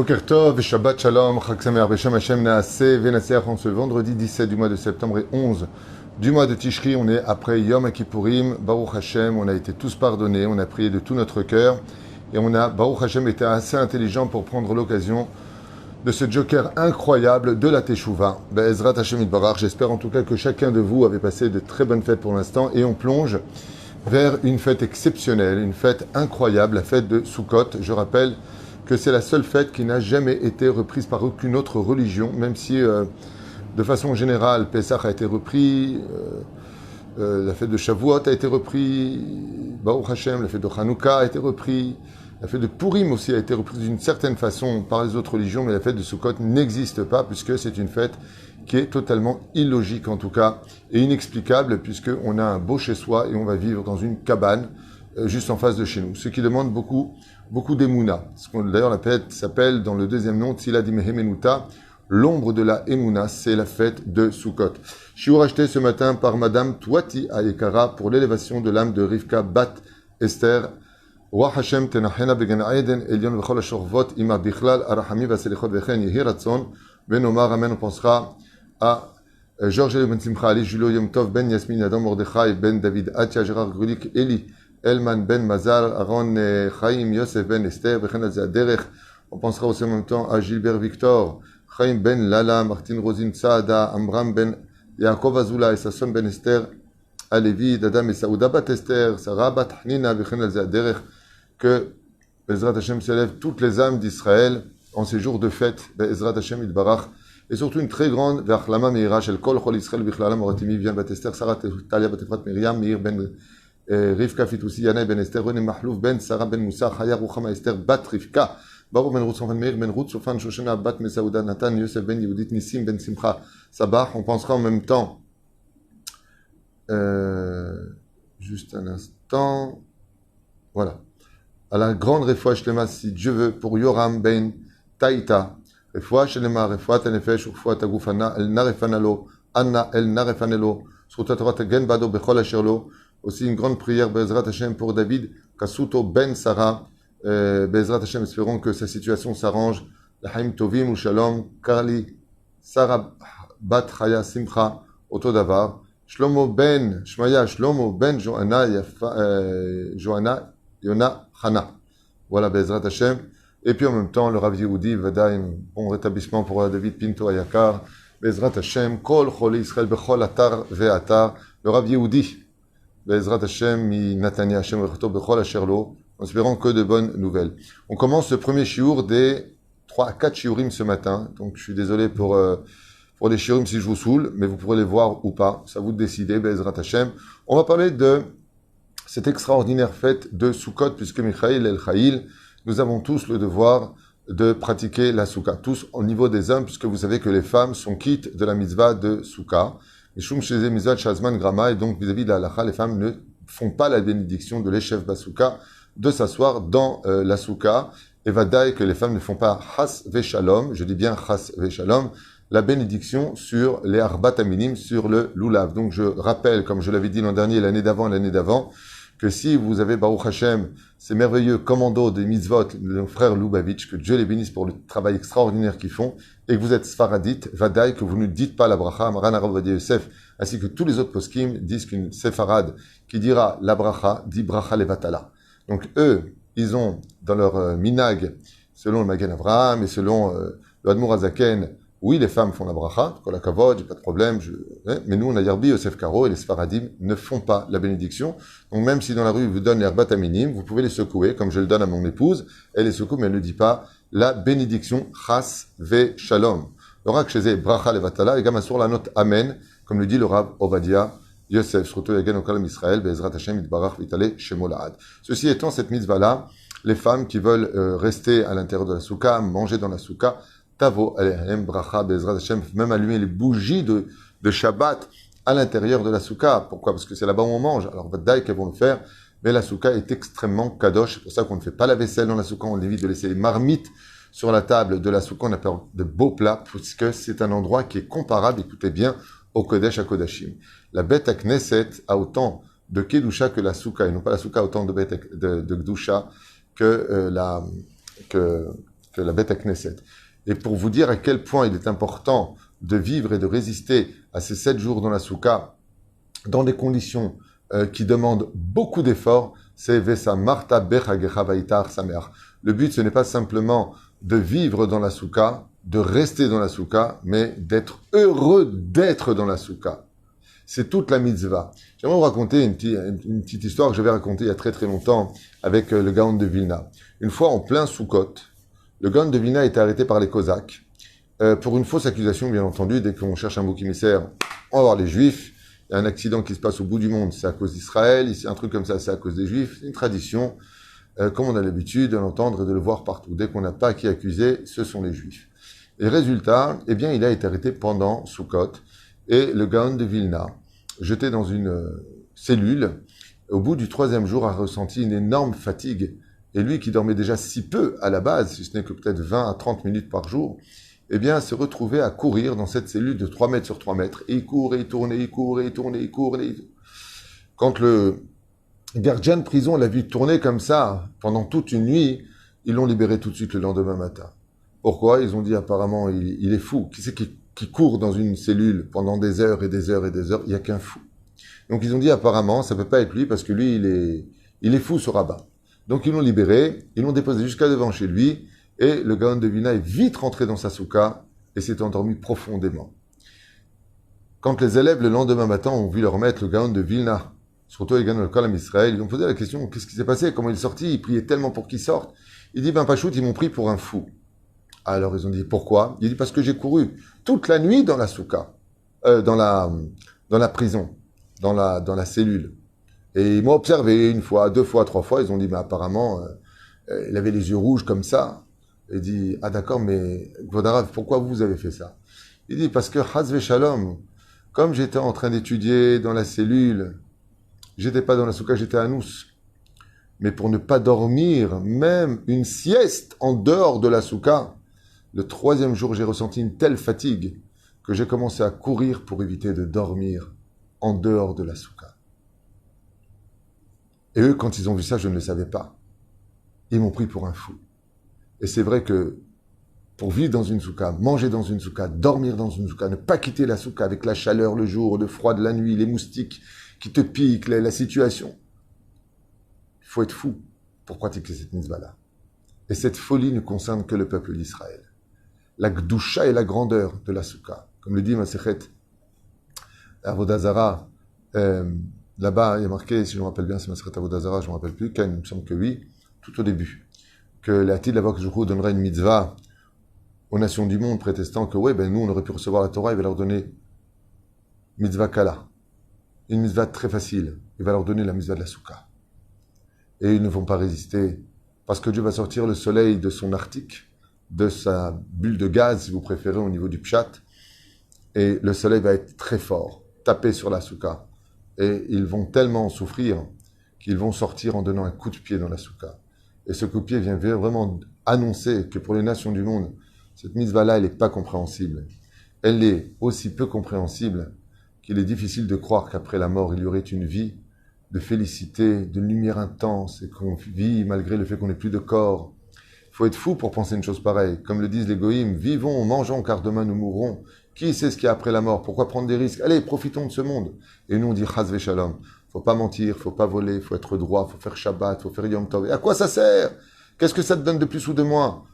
Boker Tov, Shabbat Shalom, Chag Sameach Beshem Hashem Naaseh Venaseach en ce vendredi 17 du mois de septembre et 11 du mois de Tishri. On est après Yom Kippourim, Baruch Hashem, on a été tous pardonnés, on a prié de tout notre cœur et on a, Baruch Hashem, été assez intelligent pour prendre l'occasion de ce joker incroyable de la Teshuvah. Be'ezrat Hashem Yitbarach. J'espère en tout cas que chacun de vous avait passé de très bonnes fêtes pour l'instant et on plonge vers une fête exceptionnelle, une fête incroyable, la fête de Sukkot. Je rappelle que c'est la seule fête qui n'a jamais été reprise par aucune autre religion, même si de façon générale, Pessah a été repris, la fête de Shavuot a été reprise, Baruch Hashem, la fête de Hanouka a été reprise, la fête de Purim aussi a été reprise d'une certaine façon par les autres religions, mais la fête de Sukkot n'existe pas puisque c'est une fête qui est totalement illogique en tout cas, et inexplicable puisqu'on a un beau chez soi et on va vivre dans une cabane juste en face de chez nous, ce qui demande beaucoup d'émouna. D'ailleurs, la fête s'appelle, dans le deuxième nom, Tzila Dimehemenuta, l'ombre de la Emouna, c'est la fête de Sukkot. Shiur acheté ce matin par Madame Touati Ayekara pour l'élévation de l'âme de Rivka Bat Esther. Roi Hashem tenachena began Aeden, Elion v'chol hashorvot, ima bichlal, arachami v'aselichot v'chen, yehi ratzon, ben omar, amen, on pensera à Georges Ben Simcha, Ali, Julio Yom Tov, Ben Yasmin, Adam Mordechai, Ben David, Atia, Gérard Grulik, Eli, Elman Ben Mazal, Aaron Chaim, Yosef Ben Esther, Bechen Derech. On pensera aussi en même temps à Gilbert Victor, Chaim Ben Lala, Martine Rosine Saada, Amram Ben Yaakov Azula, Sasson Ben Esther, Alevi, Dadam et Saouda Bat Esther, Sarah Bat Hnina, Bechen Derech. Que Bezrat Hashem s'élève toutes les âmes d'Israël en ces jours de fête, Bezrat Hashem Yitbarach, et surtout une très grande Verchlama Meira, Shel Kol Chol Israël, Bichlala Moratimi, Vian Bat Esther, Sarah Talia Bat Efrat Miriam, Meir Ben Rivka Fitoussi, Yana Ben Esther, René Mahlouf Ben Sarah Ben Moussa, Chaya Ruchama Esther, Bat Rivka, Baruch Ben Ruth Sofan Meir Ben Ruth Sofan Shoshana, Bat Mesaouda Nathan, Yosef Ben Yehudit Nissim Ben Simcha, Sabah. On pensera en même temps, juste un instant, voilà, à la grande Refoua Shlema, si Dieu veut, pour Yoram Ben Taïta, Refoua Shlema, Refoua Tanefesh, Refoua Tagufana, El Narefanalo, Anna El Narefanelo, Srutat Gen Bado Bechol Asherlo. Aussi une grande prière, Bezrat Hashem, pour David Kasuto Ben Sarah. Bezrat Hashem, espérons que sa situation s'arrange. Lahaim Tovim ou Shalom, Karli, Sarah Bat Chaya Simcha, Otodavar. Shlomo Ben, Shmaya, Shlomo Ben, Johanna, Johanna, Yona, Hana. Voilà, Bezrat Hashem. Et puis en même temps, le Rav Yehudi, Vada, un bon rétablissement pour David Pinto Ayakar. Bezrat Hashem, Kol Choli Israël, Bechol Atar Ve'atar. Le Rav Yehudi. Bezrat Hashem, mi Natania Hashem, Rechato Bechol Asherlo, en espérant que de bonnes nouvelles. On commence ce premier shiur des 3 à 4 shiurim ce matin. Donc je suis désolé pour les shiurim si je vous saoule, mais vous pourrez les voir ou pas. Ça vous de décider, Bezrat Hashem. On va parler de cette extraordinaire fête de Sukkot, puisque Michael El Chaïl, nous avons tous le devoir de pratiquer la Soukha. Tous au niveau des hommes, puisque vous savez que les femmes sont quittes de la mitzvah de Soukha. Et donc vis-à-vis de la halakha, les femmes ne font pas la bénédiction de l'Eshev Basouka de s'asseoir dans la Soukha. Et vadaï que les femmes ne font pas Chas Veshalom, je dis bien Chas Veshalom, la bénédiction sur les Arbat Aminim, sur le Lulav. Donc je rappelle, comme je l'avais dit l'an dernier, l'année d'avant, que si vous avez Baruch Hashem, ces merveilleux commandos des mitzvot de nos frères Lubavitch, que Dieu les bénisse pour le travail extraordinaire qu'ils font, et que vous êtes Sfaradite, vadaï, que vous ne dites pas la bracha, Maran Arav Vadia Yosef, ainsi que tous les autres poskim disent qu'une séfarade qui dira la bracha, dit bracha levatala. Donc eux, ils ont dans leur minag, selon le Magen Avraham et selon le Admour Azaken, oui, les femmes font la bracha, kol hakavod, j'ai pas de problème, mais nous, on a Yarbi, Yosef Karo, et les Sfaradim ne font pas la bénédiction. Donc même si dans la rue, ils vous donnent les herbat aminim, vous pouvez les secouer, comme je le donne à mon épouse, elle les secoue, mais elle ne dit pas la bénédiction, chas ve shalom. Le rak chez bracha levatala, et gamasur la note amen, comme le dit le Rav Ovadia Yosef, surtout yagen okalam Israël, be'ezrat Hashem itbarach vitale shemo la'ad. Ceci étant, cette mitzvah-là, les femmes qui veulent rester à l'intérieur de la soukha, manger dans la soukha, Tavo, Alehem, Bracha, Bezrat Hashem, même allumer les bougies de Shabbat à l'intérieur de la soukha. Pourquoi? Parce que c'est là-bas où on mange. Alors, Vadaï, qu'elles vont le faire. Mais la soukha est extrêmement kadosh. C'est pour ça qu'on ne fait pas la vaisselle dans la soukha. On évite de laisser les marmites sur la table de la soukha. On appelle de beaux plats, puisque c'est un endroit qui est comparable, écoutez bien, au Kodesh à Kodashim. La bête à Knesset a autant de Kedusha que la soukha. Et non pas la soukha a autant de Kedusha que que la Beth Knesset. Et pour vous dire à quel point il est important de vivre et de résister à ces 7 jours dans la Souka, dans des conditions qui demandent beaucoup d'efforts, c'est Vesa Marta Bechagecha Vaitar Sameach. Le but, ce n'est pas simplement de vivre dans la Souka, de rester dans la Souka, mais d'être heureux d'être dans la Souka. C'est toute la mitzvah. J'aimerais vous raconter une petite histoire que j'avais racontée il y a très très longtemps avec le Gaon de Vilna. Une fois en plein Soukot, le Gaon de Vilna a été arrêté par les Cosaques pour une fausse accusation, bien entendu. Dès qu'on cherche un bouc émissaire, on va voir les Juifs. Il y a un accident qui se passe au bout du monde, c'est à cause d'Israël. Ici, un truc comme ça, c'est à cause des Juifs. C'est une tradition, comme on a l'habitude de l'entendre et de le voir partout. Dès qu'on n'a pas qui accuser, ce sont les Juifs. Et résultat, eh bien, il a été arrêté pendant Soukot. Et le Gaon de Vilna, jeté dans une cellule, au bout du 3e jour, a ressenti une énorme fatigue. Et lui, qui dormait déjà si peu à la base, si ce n'est que peut-être 20 à 30 minutes par jour, eh bien, s'est retrouvé à courir dans cette cellule de 3 mètres sur 3 mètres. Et il court, et il tourne, et il court, et il tourne, et il court. Quand le gardien de prison l'a vu tourner comme ça pendant toute une nuit, ils l'ont libéré tout de suite le lendemain matin. Pourquoi? Ils ont dit apparemment, il est fou. Qui c'est qui court dans une cellule pendant des heures et des heures et des heures? Il n'y a qu'un fou. Donc ils ont dit apparemment, ça ne peut pas être lui parce que lui, il est fou ce rabbin. Donc ils l'ont libéré, ils l'ont déposé jusqu'à devant chez lui, et le Gaon de Vilna est vite rentré dans sa souka et s'est endormi profondément. Quand les élèves, le lendemain matin, ont vu leur maître, le Gaon de Vilna, surtout les Gaon de Kolam Israël, ils ont posé la question, qu'est-ce qui s'est passé? Comment il est sorti? Il priait tellement pour qu'il sorte. Il dit, Pachout, ils m'ont pris pour un fou. Alors ils ont dit, pourquoi? Il dit, parce que j'ai couru toute la nuit dans la souka, dans la prison, dans la cellule. Et ils m'ont observé 1 fois, 2 fois, 3 fois. Ils ont dit, mais apparemment, il avait les yeux rouges comme ça. Il dit, ah d'accord, mais Gvodarav, pourquoi vous avez fait ça? Il dit, parce que Hazve Shalom, comme j'étais en train d'étudier dans la cellule, j'étais pas dans la souka, j'étais à Nous. Mais pour ne pas dormir, même une sieste en dehors de la souka, le 3e jour, j'ai ressenti une telle fatigue que j'ai commencé à courir pour éviter de dormir en dehors de la souka. Et eux, quand ils ont vu ça, je ne le savais pas. Ils m'ont pris pour un fou. Et c'est vrai que pour vivre dans une souka, manger dans une souka, dormir dans une souka, ne pas quitter la souka avec la chaleur le jour, le froid de la nuit, les moustiques qui te piquent, la situation. Il faut être fou pour pratiquer cette mitzvah-là. Et cette folie ne concerne que le peuple d'Israël. La gdusha et la grandeur de la souka. Comme le dit Masechet Avodah Zarah, là-bas, il y a marqué, si je me rappelle bien, c'est Masechet Avodah Zarah, je ne me rappelle plus, il me semble que oui, tout au début, que la Tid Lavok Joukhu donnera une mitzvah aux nations du monde, prétestant que, ouais, nous, on aurait pu recevoir la Torah, il va leur donner mitzvah kala, une mitzvah très facile, il va leur donner la mitzvah de la souka. Et ils ne vont pas résister, parce que Dieu va sortir le soleil de son arctique, de sa bulle de gaz, si vous préférez, au niveau du pshat, et le soleil va être très fort, taper sur la souka. Et ils vont tellement souffrir qu'ils vont sortir en donnant un coup de pied dans la souka. Et ce coup de pied vient vraiment annoncer que pour les nations du monde, cette mitzvah-là, elle n'est pas compréhensible. Elle est aussi peu compréhensible qu'il est difficile de croire qu'après la mort, il y aurait une vie de félicité, de lumière intense, et qu'on vit malgré le fait qu'on n'ait plus de corps. Il faut être fou pour penser une chose pareille. Comme le disent les goïms, vivons, mangeons, car demain nous mourrons. Qui sait ce qu'il y a après la mort? Pourquoi prendre des risques? Allez, profitons de ce monde. Et nous, on dit Chaz Shalom. Faut pas mentir, faut pas voler, faut être droit, faut faire Shabbat, faut faire Yom Tov. Et à quoi ça sert? Qu'est-ce que ça te donne de plus ou de moins?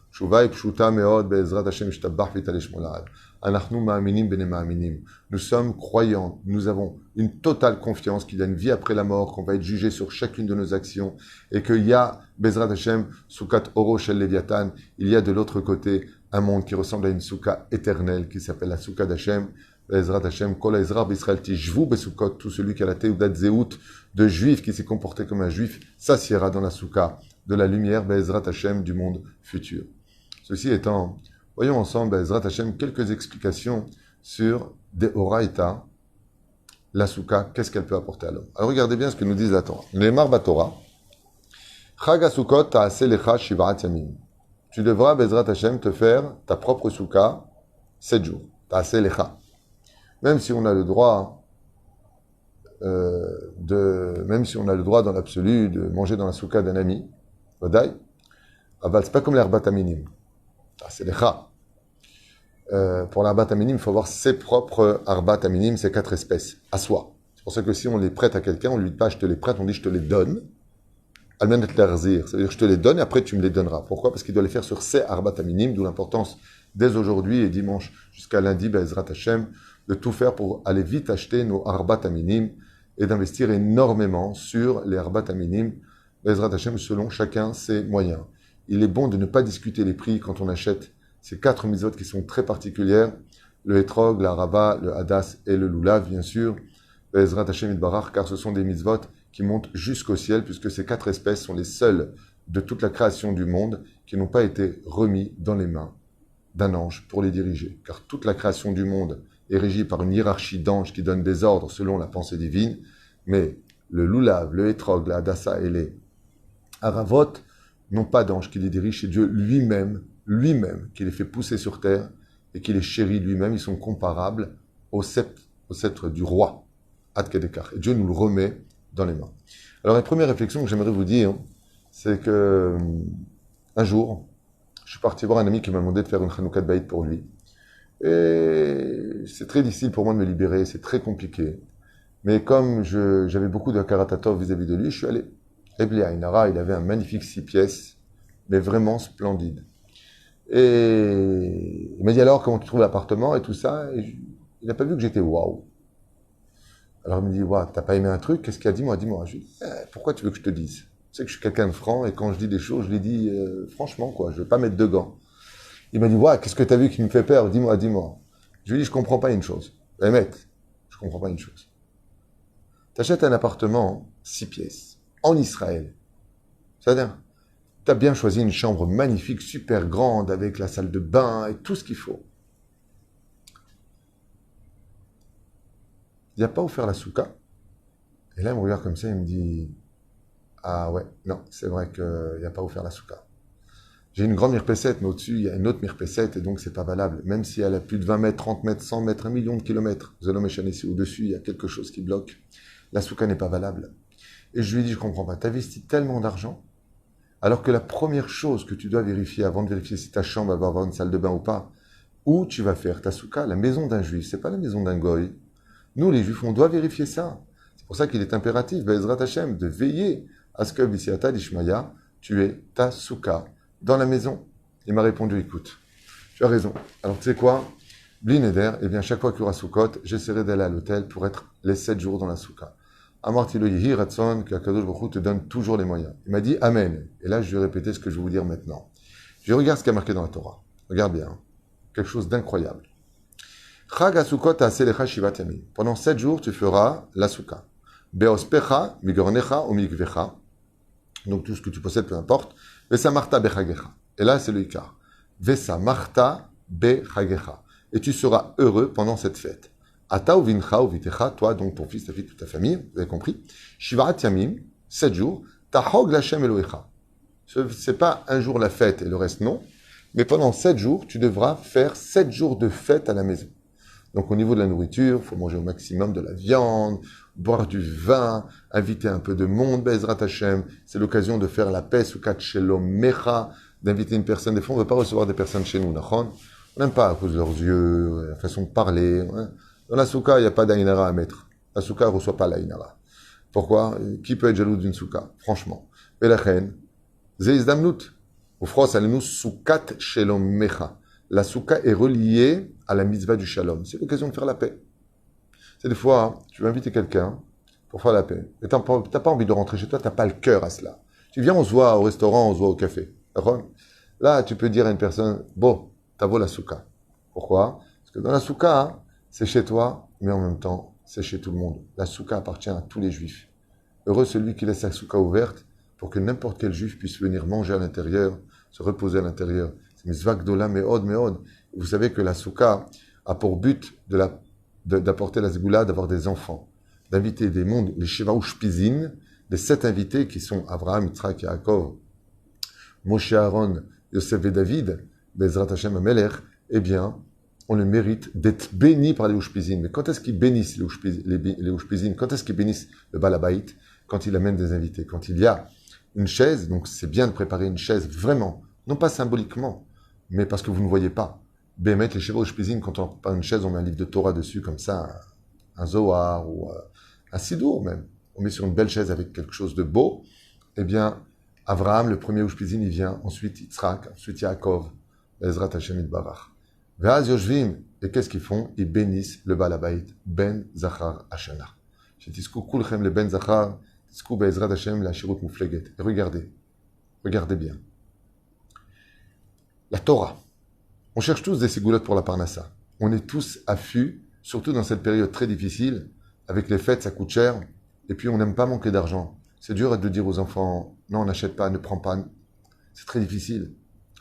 Nous sommes croyants, nous avons une totale confiance qu'il y a une vie après la mort, qu'on va être jugé sur chacune de nos actions, et qu'il y a, Bezrat Hashem, Sukat Oro Shel Leviathan, il y a de l'autre côté un monde qui ressemble à une souka éternelle, qui s'appelle la souka d'Hashem, Bezrat Hashem, Kol Ezra B'Israël Tishvu Besukot, tout celui qui a la Teudat Zeut de juif, qui s'est comporté comme un juif, s'assiera dans la souka de la lumière, Bezrat Hashem, du monde futur. Ceci étant, voyons ensemble, Bezrat Hashem, quelques explications sur des Horaïta, la souka, qu'est-ce qu'elle peut apporter à l'homme. Alors regardez bien ce que nous dit la Torah. Les Marba Torah, Chag HaSukkot ta'aseh lecha shiv'at yamim. Tu devras, Bezrat Hashem, te faire ta propre souka 7 jours. Ta'aseh lecha. Même si on a le droit même si on a le droit dans l'absolu de manger dans la souka d'un ami, Vadaï, aval, c'est pas comme l'herbat aminim. C'est les chats. Pour l'arbat aminim, il faut avoir ses propres arbat aminim, ses 4 espèces, à soi. C'est pour ça que si on les prête à quelqu'un, on ne lui dit pas je te les prête, on dit je te les donne. Almen et l'arzir, c'est-à-dire je te les donne et après tu me les donneras. Pourquoi? Parce qu'il doit les faire sur ses arbat aminim, d'où l'importance dès aujourd'hui et dimanche jusqu'à lundi, Be'ezrat Hashem, de tout faire pour aller vite acheter nos arbat aminim et d'investir énormément sur les arbat aminim, Be'ezrat Hashem, selon chacun ses moyens. Il est bon de ne pas discuter les prix quand on achète ces 4 mitzvot qui sont très particulières, le Etrog, la Rava, le Hadas et le Lulav, bien sûr, Be'ezrat Hashem Itbarach, car ce sont des mitzvot qui montent jusqu'au ciel, puisque ces 4 espèces sont les seules de toute la création du monde qui n'ont pas été remis dans les mains d'un ange pour les diriger. Car toute la création du monde est régie par une hiérarchie d'anges qui donnent des ordres selon la pensée divine, mais le Lulav, le Etrog, la Hadassa et les Haravot n'ont pas d'ange qui les dirige, c'est Dieu lui-même qui les fait pousser sur terre et qui les chérit lui-même. Ils sont comparables au sceptre du roi, Ad Kedekach. Et Dieu nous le remet dans les mains. Alors, la première réflexion que j'aimerais vous dire, c'est que un jour, je suis parti voir un ami qui m'a demandé de faire une Chanukah de Baït pour lui. Et c'est très difficile pour moi de me libérer, c'est très compliqué. Mais comme j'avais beaucoup de Karatatov vis-à-vis de lui, je suis allé. Ebli Ainara, il avait un magnifique 6 pièces, mais vraiment splendide. Et il m'a dit alors comment tu trouves l'appartement et tout ça. Et il n'a pas vu que j'étais waouh. Alors il me dit, waouh, t'as pas aimé un truc? Qu'est-ce qu'il a dit? Dis-moi. Je lui dis, pourquoi tu veux que je te dise? Tu sais que je suis quelqu'un de franc et quand je dis des choses, je les dis franchement, quoi. Je veux pas mettre de gants. Il m'a dit, waouh, qu'est-ce que t'as vu qui me fait peur? Dis-moi. Je lui dis, je comprends pas une chose. Mec, je comprends pas une chose. T'achètes un appartement, 6 pièces, en Israël. C'est-à-dire, t'as bien choisi une chambre magnifique, super grande, avec la salle de bain et tout ce qu'il faut. Il n'a pas offert la souka. Et là, il me regarde comme ça, il me dit, ah ouais, non, c'est vrai qu'il n'a pas offert la souka. J'ai une grande mirpesette, mais au-dessus, il y a une autre mirpesette, et donc c'est pas valable. Même si elle a plus de 20 mètres, 30 mètres, 100 mètres, 1 million de kilomètres, Zolom et ici au-dessus, il y a quelque chose qui bloque. La souka n'est pas valable. Et je lui dis, je comprends pas, tu investis tellement d'argent, alors que la première chose que tu dois vérifier avant de vérifier si ta chambre va avoir une salle de bain ou pas, où tu vas faire ta souka, la maison d'un juif, c'est pas la maison d'un goy. Nous, les juifs, on doit vérifier ça. C'est pour ça qu'il est impératif, Be'ezrat Hashem, de veiller à ce que B'siata d'Ishmaya, tu aies ta souka dans la maison. Il m'a répondu, écoute, tu as raison. Alors, tu sais quoi? Bli neder, eh bien, chaque fois qu'il y aura Sukkot, j'essaierai d'aller à l'hôtel pour être les 7 jours dans la souka. Amartilo Yehi Ratson, que Akadosh Baruch Hu te donne toujours les moyens. Il m'a dit Amen. Et là, je vais répéter ce que je vais vous dire maintenant. Je regarde ce qui est marqué dans la Torah. Regarde bien. Quelque chose d'incroyable. Chag HaSukkot ha'aseh shivat yamim. Pendant 7 jours, tu feras la souka. Beospecha, migornecha ou migvecha. Donc tout ce que tu possèdes, peu importe. Vesamarta bechagecha. Et là, c'est le ikar. Vesamarta bechagecha. Et tu seras heureux pendant cette fête. Ata uvincha uvitecha, toi, donc ton fils, ta fille, toute ta famille, vous avez compris. Shivat yamim, 7 jours. Tahog l'Hashem Elohecha. C'est pas un jour la fête et le reste non. Mais pendant 7 jours, tu devras faire 7 jours de fête à la maison. Donc au niveau de la nourriture, il faut manger au maximum de la viande, boire du vin, inviter un peu de monde, Be'ezrat Hashem. C'est l'occasion de faire la paix, Sukat Shelom Mecha, d'inviter une personne. Des fois, on ne veut pas recevoir des personnes chez nous, Nachon. On n'aime pas à cause de leurs yeux, la façon de parler. Hein. Dans la souka, il n'y a pas d'Aïnara à mettre. La souka ne reçoit pas l'Aïnara. Pourquoi? Qui peut être jaloux d'une souka? Franchement. Belachen, Zeizdamnut. Ufros alenu Sukat Shelom Mecha. La souka est reliée à la mitzvah du shalom. C'est l'occasion de faire la paix. C'est des fois, tu veux inviter quelqu'un pour faire la paix. Mais tu n'as pas envie de rentrer chez toi, tu n'as pas le cœur à cela. Tu viens, on se voit au restaurant, on se voit au café. D'accord? Là, tu peux dire à une personne, bon, t'as vaut la souka. Pourquoi? Parce que dans la souka, c'est chez toi, mais en même temps, c'est chez tout le monde. La souka appartient à tous les juifs. Heureux celui qui laisse sa souka ouverte pour que n'importe quel juif puisse venir manger à l'intérieur, se reposer à l'intérieur. C'est mitzvah gdola meod. Vous savez que la souka a pour but d'apporter la zgoula, d'avoir des enfants, d'inviter des mondes, les Sheva Ushpizin, les 7 invités qui sont Abraham, Yitzhak, Yaakov, Moshe, Aaron, Yosef et David, Bezrat Hashem Amelech, eh bien, on le mérite d'être béni par les Ushpizin. Mais quand est-ce qu'ils bénissent les Ushpizin? Quand est-ce qu'ils bénissent le Balabait? Quand il amène des invités. Quand il y a une chaise, donc c'est bien de préparer une chaise vraiment, non pas symboliquement, mais parce que vous ne voyez pas. Bémet, les chevaux Shpizin, quand on prend une chaise, on met un livre de Torah dessus, comme ça, un Zohar ou un Sidour même. On met sur une belle chaise avec quelque chose de beau. Eh bien, Avraham, le premier Ushpizin, il vient, ensuite Yitzhak, ensuite Yaakov, Ezrat Hashem Itbarach. Ve'az Yoshvim, et qu'est-ce qu'ils font? Ils bénissent le Balabait, Ben Zachar Hashana. Shetisku kulchem le Ben Zachar, tisku be'ezrat Hashem la shirut mufleget. Et regardez bien. La Torah. On cherche tous des ségoulottes pour la Parnassa. On est tous affûts, surtout dans cette période très difficile. Avec les fêtes, ça coûte cher. Et puis, on n'aime pas manquer d'argent. C'est dur de dire aux enfants, non, n'achète pas, ne prends pas. C'est très difficile.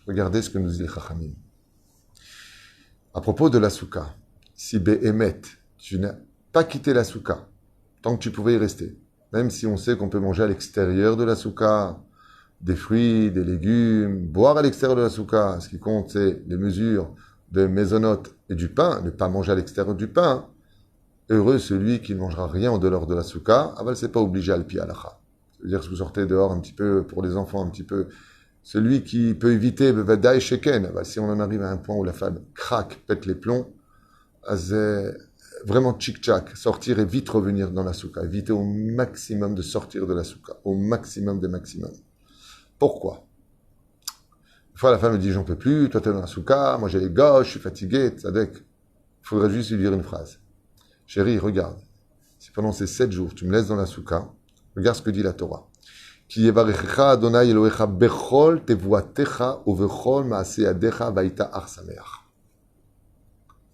Regardez ce que nous dit les Chachamim. À propos de la souka, si Behemet, tu n'as pas quitté la souka, tant que tu pouvais y rester, même si on sait qu'on peut manger à l'extérieur de la souka, des fruits, des légumes, boire à l'extérieur de la souka. Ce qui compte, c'est les mesures de mésonotes et du pain, ne pas manger à l'extérieur du pain. Heureux celui qui ne mangera rien en dehors de la souka. Aval, c'est pas obligé à le pi halacha. C'est-à-dire que vous sortez dehors un petit peu, pour les enfants un petit peu. Celui qui peut éviter, bevadaï sheken. Si on en arrive à un point où la femme craque, pète les plombs, vraiment tchic-tchac, sortir et vite revenir dans la souka. Éviter au maximum de sortir de la souka. Au maximum des maximums. Pourquoi? Une fois, la femme me dit, j'en peux plus, toi t'es dans la souka, moi j'ai les gauches, je suis fatigué, tzadek. Il faudrait juste lui dire une phrase. Chérie, regarde. Si pendant ces 7 jours, tu me laisses dans la souka, regarde ce que dit la Torah. Ki yevarechecha Adonai Elohecha bechol tevuatecha uvechol maaseyadecha vaïta ar sameach.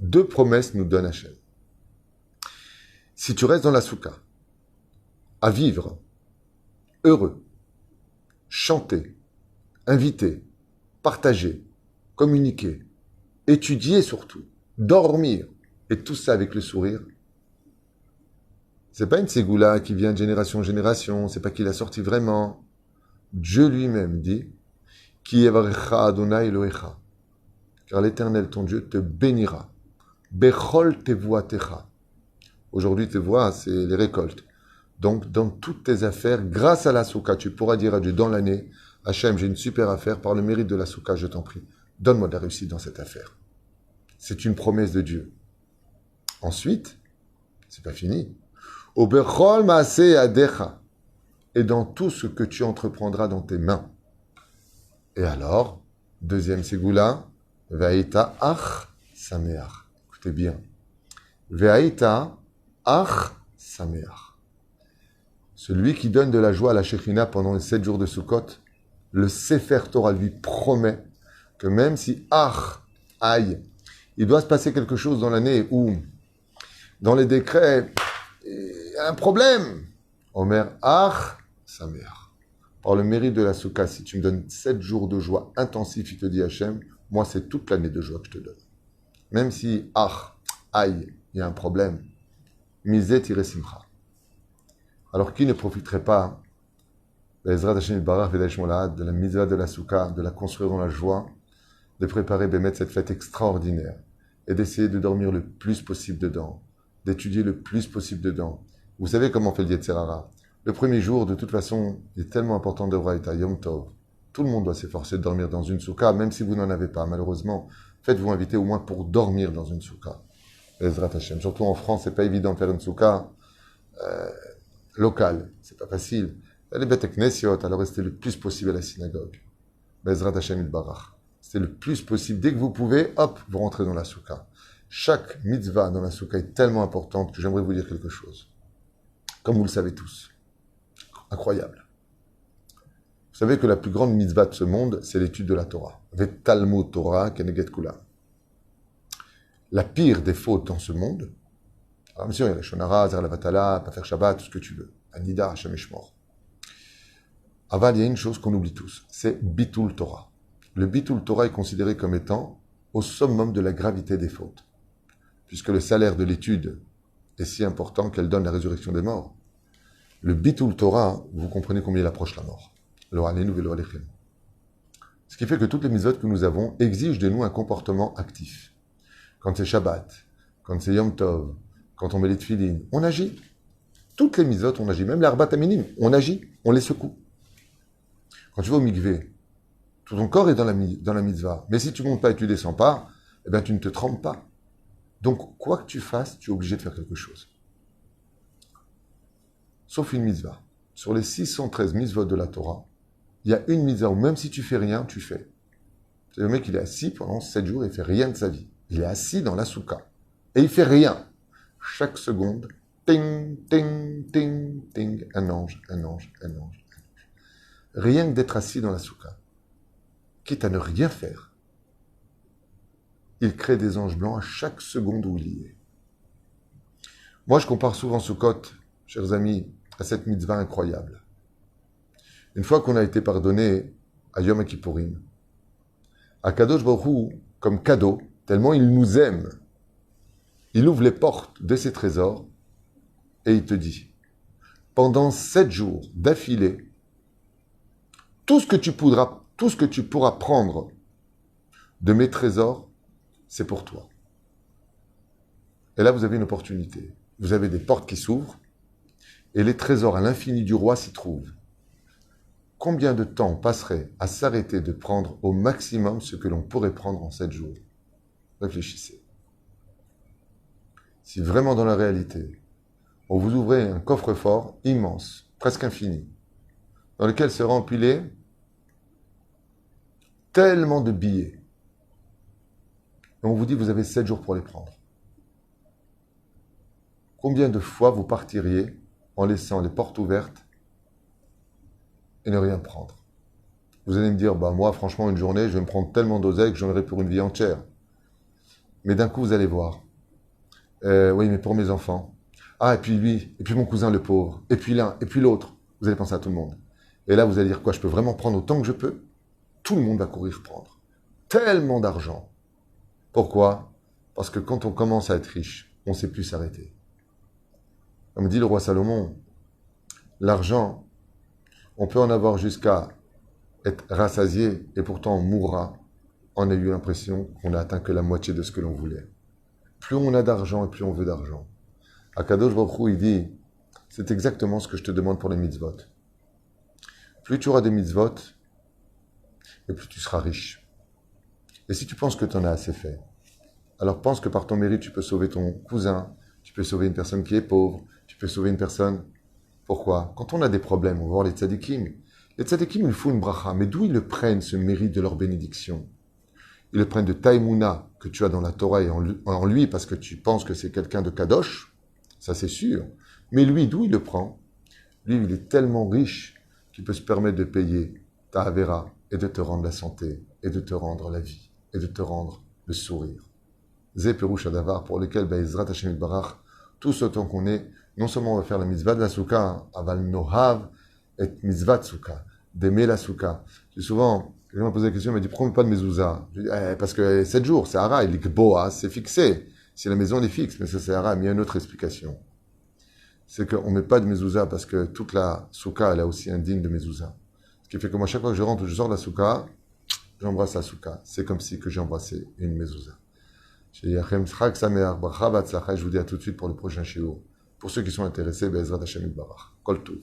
2 promesses nous donne Hachem. Si tu restes dans la souka, à vivre, heureux, chanter, inviter, partager, communiquer, étudier surtout, dormir, et tout ça avec le sourire. C'est pas une ségoula qui vient de génération en génération, c'est pas qu'il a sorti vraiment. Dieu lui-même dit, Ki yevarecha Adonai Elohecha, car l'Éternel ton Dieu te bénira. Bechol tevuatecha. Aujourd'hui, tes voix, c'est les récoltes. Donc, dans toutes tes affaires, grâce à la souka, tu pourras dire à Dieu dans l'année, Hachem, j'ai une super affaire, par le mérite de la souka, je t'en prie. Donne-moi de la réussite dans cette affaire. C'est une promesse de Dieu. Ensuite, c'est pas fini. Oberchol maaseh adecha. Et dans tout ce que tu entreprendras dans tes mains. Et alors, deuxième ségoula, Ve'aïta ach sameach. Écoutez bien. Ve'aïta ach sameach. Celui qui donne de la joie à la Shekhinah pendant les 7 jours de Sukkot, le Sefer Torah lui promet que même si, aïe, il doit se passer quelque chose dans l'année où, dans les décrets, il y a un problème. Omer, sameach. Par le mérite de la Soukha, si tu me donnes 7 jours de joie intensif, il te dit Hachem, moi c'est toute l'année de joie que je te donne. Même si, aïe, il y a un problème. Mizet simcha. Alors qui ne profiterait pas Ezrat Hashem Yitbarach V'Daïch Molad, de la mitzvah de la Soukha, de la construire dans la joie, de préparer Bémet cette fête extraordinaire et d'essayer de dormir le plus possible dedans, d'étudier le plus possible dedans. Vous savez comment on fait le Yetzer Hara. Le premier jour, de toute façon, il est tellement important de Vraïta, Yom Tov. Tout le monde doit s'efforcer de dormir dans une Soukha, même si vous n'en avez pas. Malheureusement, faites-vous inviter au moins pour dormir dans une Soukha. Ezrat Hashem. Surtout en France, c'est pas évident de faire une Soukha locale. C'est pas facile. Les bêtes knessiot, alors restez le plus possible à la synagogue. Bezrat Hashem Yitbarach. C'est le plus possible. Dès que vous pouvez, hop, vous rentrez dans la soukha. Chaque mitzvah dans la soukha est tellement importante que j'aimerais vous dire quelque chose. Comme vous le savez tous. Incroyable. Vous savez que la plus grande mitzvah de ce monde, c'est l'étude de la Torah. Vet Talmud Torah keneget kula. La pire des fautes dans ce monde, alors bien sûr, il y a la shonara, zer la vatala, pas faire Shabbat, tout ce que tu veux. Anida, Hashem Eshmor. Aval, il y a une chose qu'on oublie tous, c'est Bitul Torah. Le Bitul Torah est considéré comme étant au summum de la gravité des fautes, puisque le salaire de l'étude est si important qu'elle donne la résurrection des morts. Le Bitul Torah, vous comprenez combien il approche la mort. Lo alenu velo alechem. Ce qui fait que toutes les mitzvot que nous avons exigent de nous un comportement actif. Quand c'est Shabbat, quand c'est Yom Tov, quand on met les tefilines, on agit. Toutes les mitzvot, on agit. Même l'arbat aminim, on agit, on les secoue. Quand tu vas au mikvé, Tout ton corps est dans la mitzvah. Mais si tu montes pas et tu descends pas, eh bien, tu ne te trempes pas. Donc, quoi que tu fasses, tu es obligé de faire quelque chose. Sauf une mitzvah. Sur les 613 mitzvot de la Torah, il y a une mitzvah où même si tu fais rien, tu fais. C'est le mec, il est assis pendant 7 jours et il fait rien de sa vie. Il est assis dans la soukha. Et il fait rien. Chaque seconde, ting, ting, ting, ting, un ange, un ange, un ange. Rien que d'être assis dans la soukha, quitte à ne rien faire, il crée des anges blancs à chaque seconde où il y est. Moi, je compare souvent Sukkot, chers amis, à cette mitzvah incroyable. Une fois qu'on a été pardonné à Yom Kippourim, à Kadosh Baruch Hu, comme cadeau, tellement il nous aime, il ouvre les portes de ses trésors et il te dit, pendant 7 jours d'affilée, tout ce que tu pourras prendre de mes trésors, c'est pour toi. Et là, vous avez une opportunité. Vous avez des portes qui s'ouvrent et les trésors à l'infini du roi s'y trouvent. Combien de temps on passerait à s'arrêter de prendre au maximum ce que l'on pourrait prendre en 7 jours? Réfléchissez. Si vraiment dans la réalité, on vous ouvrait un coffre-fort immense, presque infini, dans lequel seraient empilés tellement de billets, et on vous dit que vous avez 7 jours pour les prendre. Combien de fois vous partiriez en laissant les portes ouvertes et ne rien prendre? Vous allez me dire, bah moi franchement une journée, je vais me prendre tellement d'oseille que j'en aurai pour une vie entière. Mais d'un coup vous allez voir, oui mais pour mes enfants, ah et puis lui, et puis mon cousin le pauvre, et puis l'un, et puis l'autre, vous allez penser à tout le monde. Et là vous allez dire quoi, je peux vraiment prendre autant que je peux? Tout le monde va courir prendre. Tellement d'argent. Pourquoi? Parce que quand on commence à être riche, on ne sait plus s'arrêter. Comme dit le roi Salomon, l'argent, on peut en avoir jusqu'à être rassasié et pourtant on mourra. On a eu l'impression qu'on n'a atteint que la moitié de ce que l'on voulait. Plus on a d'argent et plus on veut d'argent. Akadosh Baruch Hu, il dit, c'est exactement ce que je te demande pour les mitzvot. Plus tu auras des mitzvot, et plus tu seras riche. Et si tu penses que tu en as assez fait, alors pense que par ton mérite, tu peux sauver ton cousin, tu peux sauver une personne qui est pauvre, tu peux sauver une personne. Pourquoi? Quand on a des problèmes, on va voir les tzadikim. Les tzadikim, ils font une bracha, mais d'où ils le prennent, ce mérite de leur bénédiction? Ils le prennent de taïmouna que tu as dans la Torah et en lui, parce que tu penses que c'est quelqu'un de kadosh, ça c'est sûr. Mais lui, d'où il le prend? Lui, il est tellement riche qu'il peut se permettre de payer ta avera et de te rendre la santé, et de te rendre la vie, et de te rendre le sourire. Zé Perouche Adavar, pour lequel, Ezrat Hashem Barach, tout ce temps qu'on est, non seulement on va faire la mitzvah de la soukha, aval nohav et mitzvah soukha, d'aimer la soukha. J'ai souvent, quelqu'un m'a posé la question, il m'a dit, pourquoi pas de mezouza? Je dis, parce que 7 jours, c'est hara, il est boa, c'est fixé. Si la maison elle est fixe, mais ça c'est hara, mais il y a une autre explication. C'est qu'on ne met pas de mezouza parce que toute la soukha, elle a aussi un digne de mezouza. Ce qui fait que moi, chaque fois que je rentre ou je sors de la soukha, j'embrasse la soukha. C'est comme si que j'ai embrassé une mezouza. Je vous dis à tout de suite pour le prochain shiur. Pour ceux qui sont intéressés, Bezrat Hashem Yitbarach. Kol Tov.